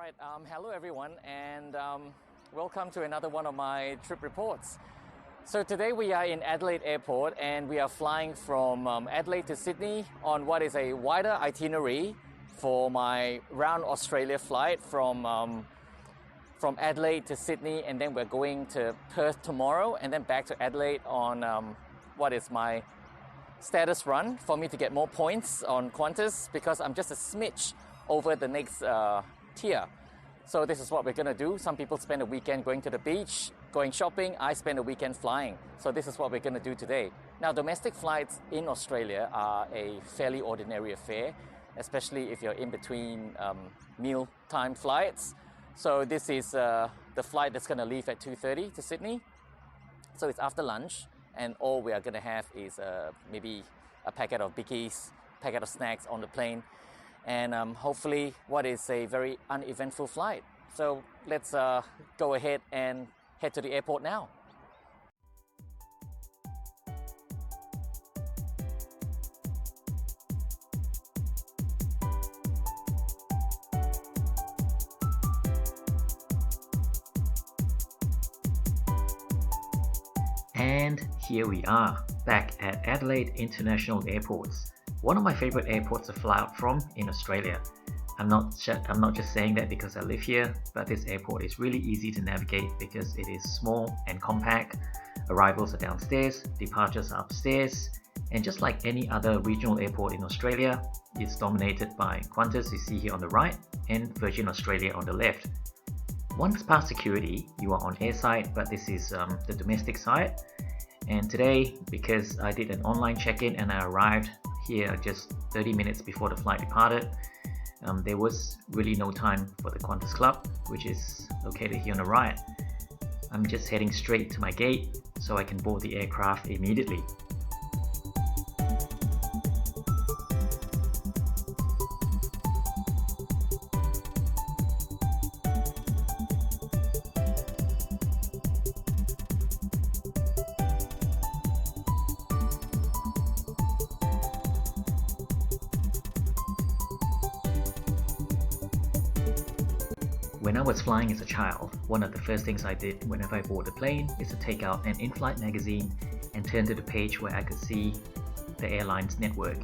Alright, hello everyone, and welcome to another one of my trip reports. So today we are in Adelaide Airport and we are flying from Adelaide to Sydney on what is a wider itinerary for my round Australia flight from Adelaide to Sydney, and then we're going to Perth tomorrow and then back to Adelaide on what is my status run for me to get more points on QANTAS, because I'm just a smidge over the next tier. So this is what we're going to do. Some people spend a weekend going to the beach, going shopping. I spend a weekend flying. So this is what we're going to do today. Now, domestic flights in Australia are a fairly ordinary affair, especially if you're in between meal time flights. So this is the flight that's going to leave at 2:30 to Sydney. So it's after lunch, and all we are going to have is maybe a packet of bickies, packet of snacks on the plane, and hopefully what is a very uneventful flight. So let's go ahead and head to the airport now. And here we are, back at Adelaide International Airport, one of my favorite airports to fly out from in Australia. I'm not just saying that because I live here, but this airport is really easy to navigate because it is small and compact. Arrivals are downstairs, departures are upstairs, and just like any other regional airport in Australia, it's dominated by QANTAS you see here on the right and Virgin Australia on the left. Once past security, you are on airside, but this is the domestic side. And today, because I did an online check-in and I arrived here just 30 minutes before the flight departed, there was really no time for the QANTAS Club, which is located here on the right. I'm just heading straight to my gate so I can board the aircraft immediately. When I was flying as a child, one of the first things I did whenever I board a plane is to take out an in-flight magazine and turn to the page where I could see the airline's network.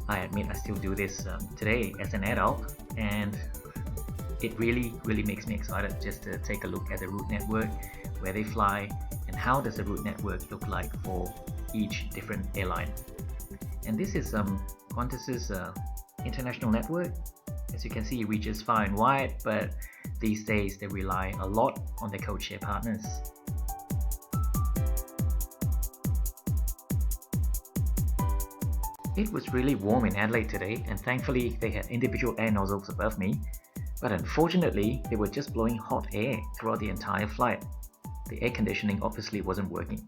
I admit I still do this today as an adult, and it really makes me excited just to take a look at the route network, where they fly, and how does the route network look like for each different airline. And this is QANTAS's international network. As you can see, it reaches far and wide, but these days they rely a lot on their codeshare partners. It was really warm in Adelaide today, and thankfully they had individual air nozzles above me, but unfortunately they were just blowing hot air throughout the entire flight. The air conditioning obviously wasn't working.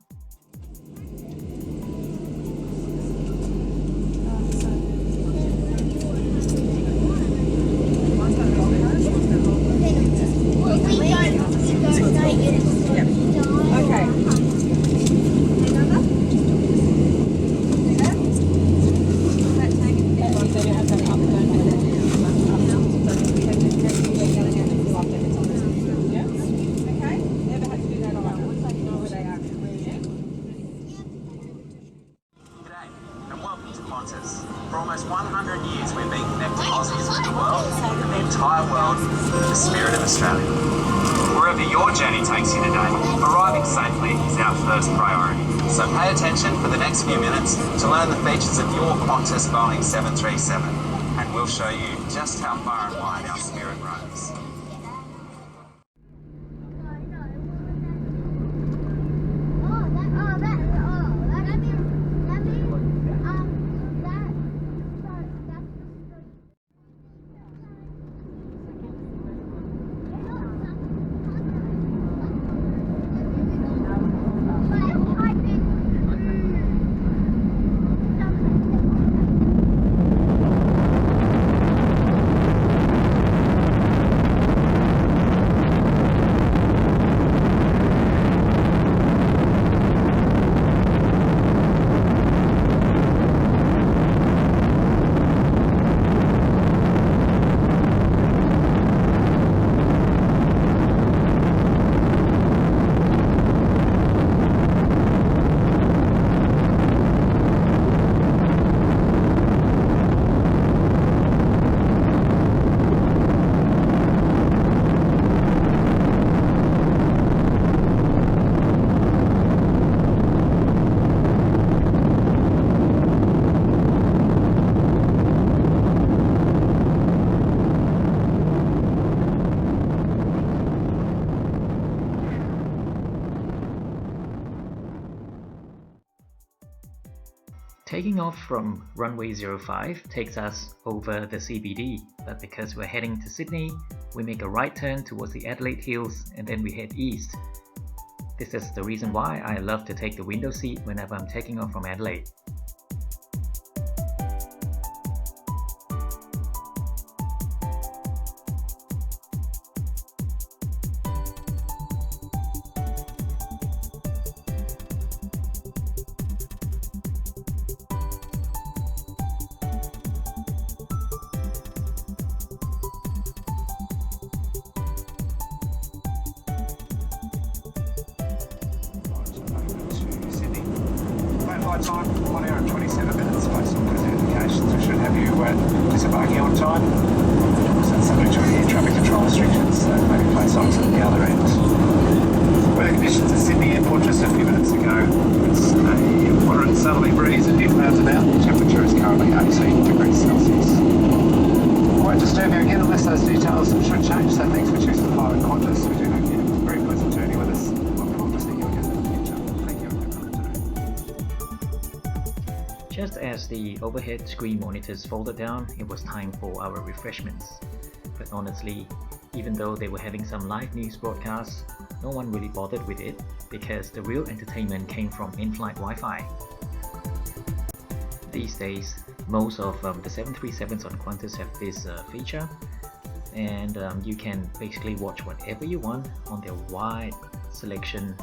For almost 100 years we've been connecting Aussies with the world, and the entire world, with the spirit of Australia. Wherever your journey takes you today, arriving safely is our first priority. So pay attention for the next few minutes to learn the features of your QANTAS Boeing 737, and we'll show you just how far and wide our spirit roams. Taking off from runway 05 takes us over the CBD, but because we're heading to Sydney, we make a right turn towards the Adelaide Hills and then we head east. This is the reason why I love to take the window seat whenever I'm taking off from Adelaide. Time, 1 hour and 27 minutes based on those indications. We should have you disembarking on time. So that's subject to any traffic control restrictions that may be placed on at the other end. Weather conditions at Sydney Airport just a few minutes ago. It's a moderate southerly breeze and few clouds about. The temperature is currently 18 degrees Celsius. I won't disturb you again unless those details should change, so thanks for choosing to fly with Qantas. We do hope you have a very pleasant journey with us. Just as the overhead screen monitors folded down, it was time for our refreshments. But honestly, even though they were having some live news broadcasts, no one really bothered with it because the real entertainment came from in-flight Wi-Fi. These days, most of the 737s on Qantas have this feature, and you can basically watch whatever you want on their wide selection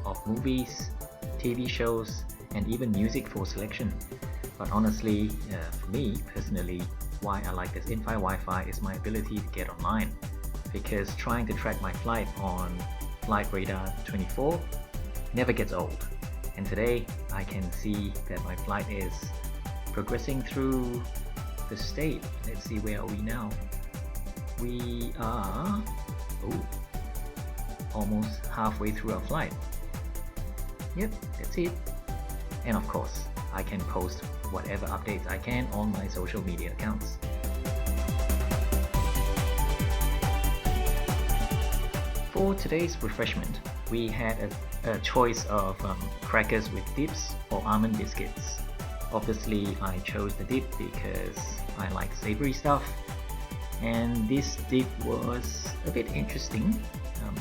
of movies, TV shows, and even music for selection. But honestly, for me personally, why I like this in-flight Wi-Fi is my ability to get online, because trying to track my flight on Flight Radar 24 never gets old. And today I can see that my flight is progressing through the state. Let's see, where are we now? We are almost halfway through our flight. Yep, that's it. And of course, I can post whatever updates I can on my social media accounts. For today's refreshment, we had a choice of crackers with dips or almond biscuits. Obviously, I chose the dip because I like savory stuff, and this dip was a bit interesting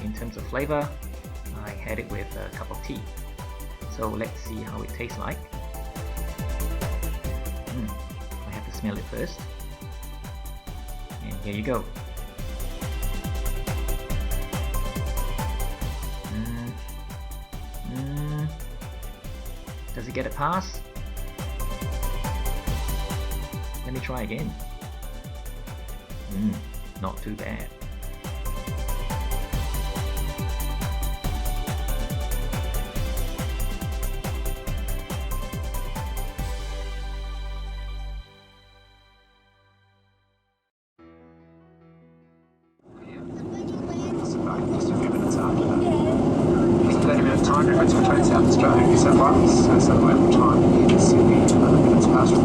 in terms of flavor. I had it with a cup of tea. So let's see how it tastes like. I have to smell it first. And here you go. Does it get a pass? Let me try again. Not too bad. Just a few minutes after that. Just a 30-minute time difference between South Australia and New South Wales. So local time in Sydney, 11 minutes past 4.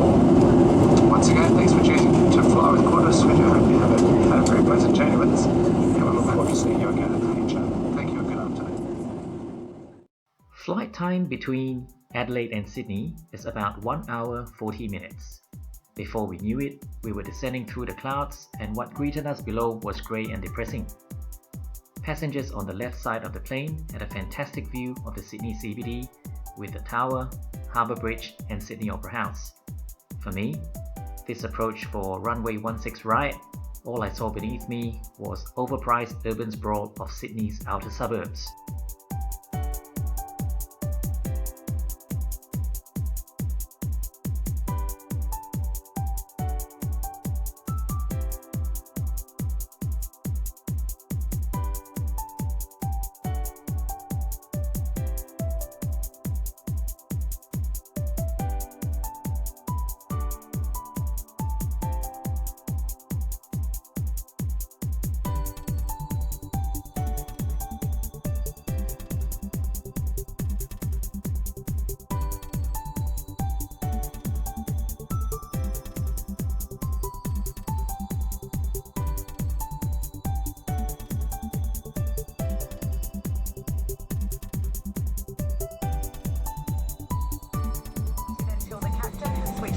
Once again, thanks for choosing to fly with Qantas. We do hope you have had a very pleasant journey with us, and we look forward to seeing you again in the future. Thank you and good afternoon. Flight time between Adelaide and Sydney is about 1 hour 40 minutes. Before we knew it, we were descending through the clouds, and what greeted us below was grey and depressing. Passengers on the left side of the plane had a fantastic view of the Sydney CBD with the Tower, Harbour Bridge and Sydney Opera House. For me, this approach for runway 16 right, all I saw beneath me was overpriced urban sprawl of Sydney's outer suburbs.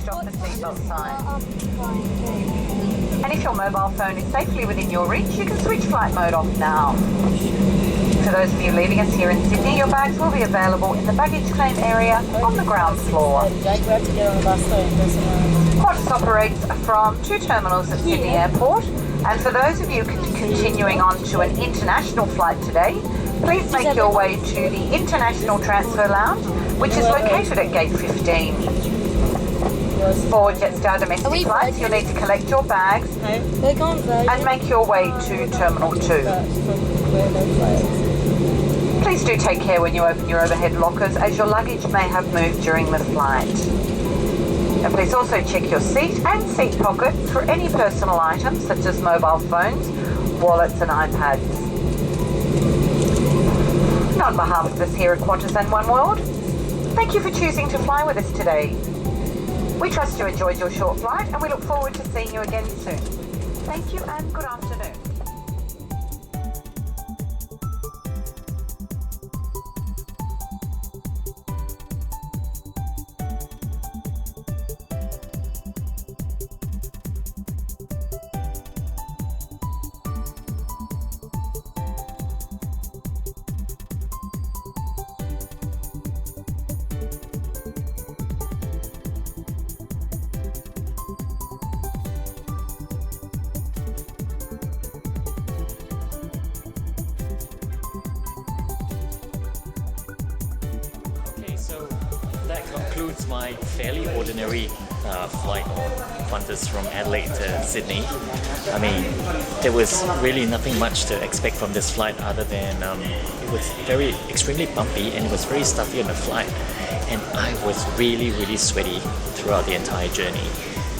switched off the seatbelt sign. And if your mobile phone is safely within your reach, you can switch flight mode off now. For those of you leaving us here in Sydney, your bags will be available in the baggage claim area on the ground floor. Qantas operates from 2 terminals at Sydney Airport, and for those of you continuing on to an international flight today, please make your way to the International Transfer Lounge, which is located at Gate 15. For Jetstar domestic flights, you'll need to collect your bags and make your way to Terminal 2. Please do take care when you open your overhead lockers, as your luggage may have moved during the flight. And please also check your seat and seat pocket for any personal items such as mobile phones, wallets and iPads. And on behalf of us here at Qantas and One World, thank you for choosing to fly with us today. We trust you enjoyed your short flight, and we look forward to seeing you again soon. Thank you and good afternoon. So that concludes my fairly ordinary flight on Qantas from Adelaide to Sydney. I mean, there was really nothing much to expect from this flight other than it was extremely bumpy, and it was very stuffy on the flight, and I was really sweaty throughout the entire journey.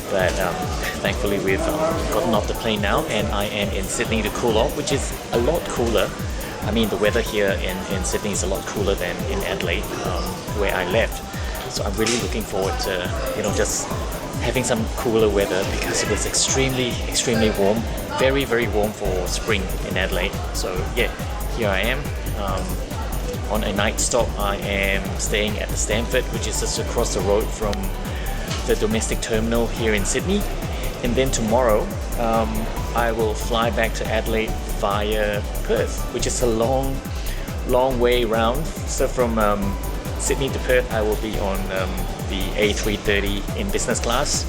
But thankfully we've gotten off the plane now, and I am in Sydney to cool off, which is a lot cooler. I mean, the weather here in Sydney is a lot cooler than in Adelaide, where I left. So I'm really looking forward to, just having some cooler weather, because it was extremely warm, very warm for spring in Adelaide. So yeah, here I am. On a night stop, I am staying at the Stanford, which is just across the road from the domestic terminal here in Sydney. And then tomorrow, I will fly back to Adelaide via Perth, which is a long way round. So from Sydney to Perth, I will be on the A330 in business class.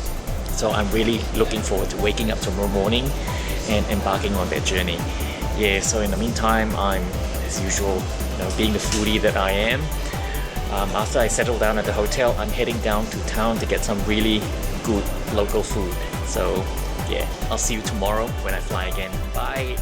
So I'm really looking forward to waking up tomorrow morning and embarking on that journey. Yeah, so in the meantime, I'm, as usual, being the foodie that I am, after I settle down at the hotel, I'm heading down to town to get some really good local food. So yeah, I'll see you tomorrow when I fly again. Bye!